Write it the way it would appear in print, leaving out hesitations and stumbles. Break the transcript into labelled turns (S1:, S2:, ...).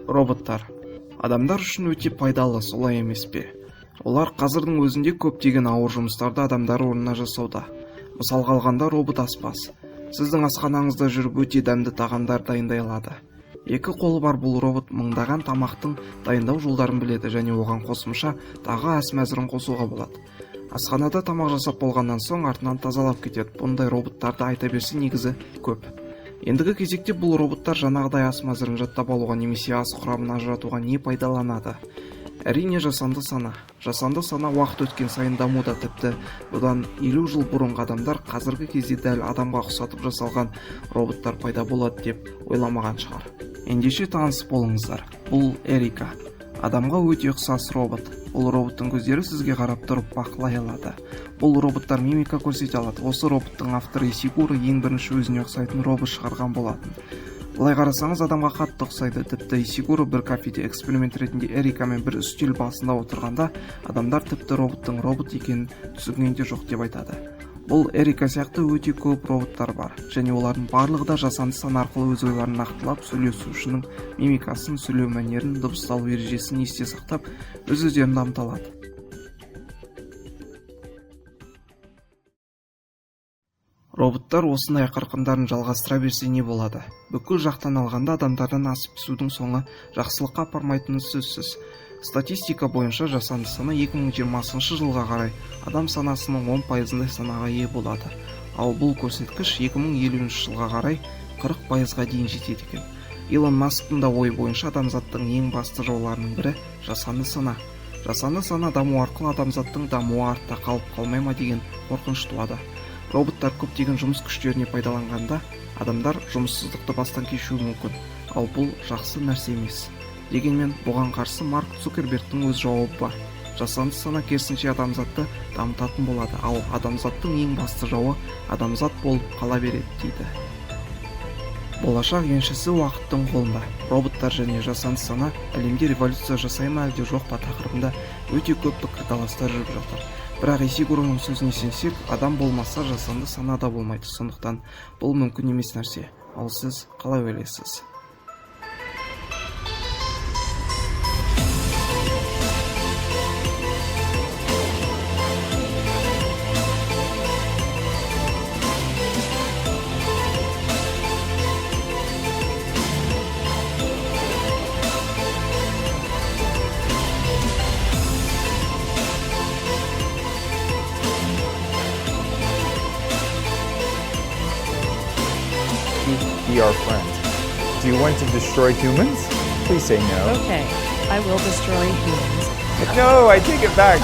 S1: Роботтар. Адамдар үшін өте пайдалы, солай емес пе? Олар қазірдің өзінде көптеген ауыр жұмыстарды адамдар орнына жасауда. Мысалға алғанда робот аспаз. Сіздің асханаңызда жүріп өте дәмді тағамдар дайындай алады. Екі қолы бар бұл робот мыңдаған тамақтың дайындау жолдарын біледі және оған қосымша тағы ас мәзірін қосуға болады. Асханада тамақ жасап болғаннан соң артынан тазалап кетеді. Бұндай роботтарды айта берсе негізі көп. Ендігі кезекте бұл роботтар жаңағыдай ас мәзірін жаттап алуға немесе ас құрамын ажыратуға не пайдаланады? Әрине жасанды сана. Жасанды сана уақыт өткен сайын дамуда, тіпті бұдан 50 жыл бұрынғы адамдар қазіргі кезде дәл адамға ұқсатып жасалған роботтар пайда болады деп ойламаған шығар. Ендеше таныс болыңыздар. Бұл Эрика. Адамға өте ұқсас робот. Бұл роботтың көздері сізге қарап тұрып бақылай алады. Бұл роботтар мимика көрсете алады. Осы роботтың авторы Исигуро ең бірінші өзіне ұқсайтын робот шығарған болатын. Былай қарасаңыз адамға қатты ұқсайды. Тіпті Исигуро бір кафеде эксперимент ретінде Эрикамен бір үстел басында отырғанда адамдар тіпті роботтың робот екенін түсінген де жоқ деп айтады. Бұл Эрика сияқты өте көп роботтар бар, және олардың барлығы да жасанды сана арқылы өз ойларын нақтылап, сөйлесушінің мимикасын, сөйлеу мәнерін, дыбысталу ережесін есте сақтап, өз-өздерін дамыта алады. Роботтар осындай қарқындарын жалғастыра берсе не болады? Бүкіл жақтан алғанда адамдардан асып түсудің соңы жақсылыққа апармайтыны сөзсіз. Статистика бойынша жасанды сана 2020 жылға қарай адам санасының 10%-дай санаға ие болады. Ал бұл көрсеткіш 2050 жылға қарай 40%-ға дейін жетеді екен. Илон Масктың да ой бойынша адамзаттың ең басты жауларының бірі жасанды сана. Жасанды сана даму арқылы адамзаттың дамуы артта қалып қалмай ма деген қорқыныш туады. Роботтар көптеген жұмыс күштеріне пайдаланғанда адамдар жұмыссыздықты бастан кешуі мүмкін. Ал бұл жақсы нәрсе емес. Дегенмен бұған қарсы Марк Цукербергтің өз жауабы бар. Жасанды сана керісінше адамзатты дамытатын болады, ал адамзаттың ең басты жауы адамзат болып қала береді дейді. Болашақ еншісі уақыттың қолында. Роботтар және жасанды сана әлемде революция жасай ма әлде жоқ па тақырыбында өте көп пікірталастар жүріп жатыр. Бірақ Исигуроның сөзіне сенсек, адам болмаса жасанды сана да болмайды. Сондықтан бұл мүмкін емес нәрсе. Ал сіз қалай ойлайсыз?
S2: Be our friend. Do you want to destroy humans? Please say no.
S3: Okay, I will destroy humans.
S2: No, I take it back.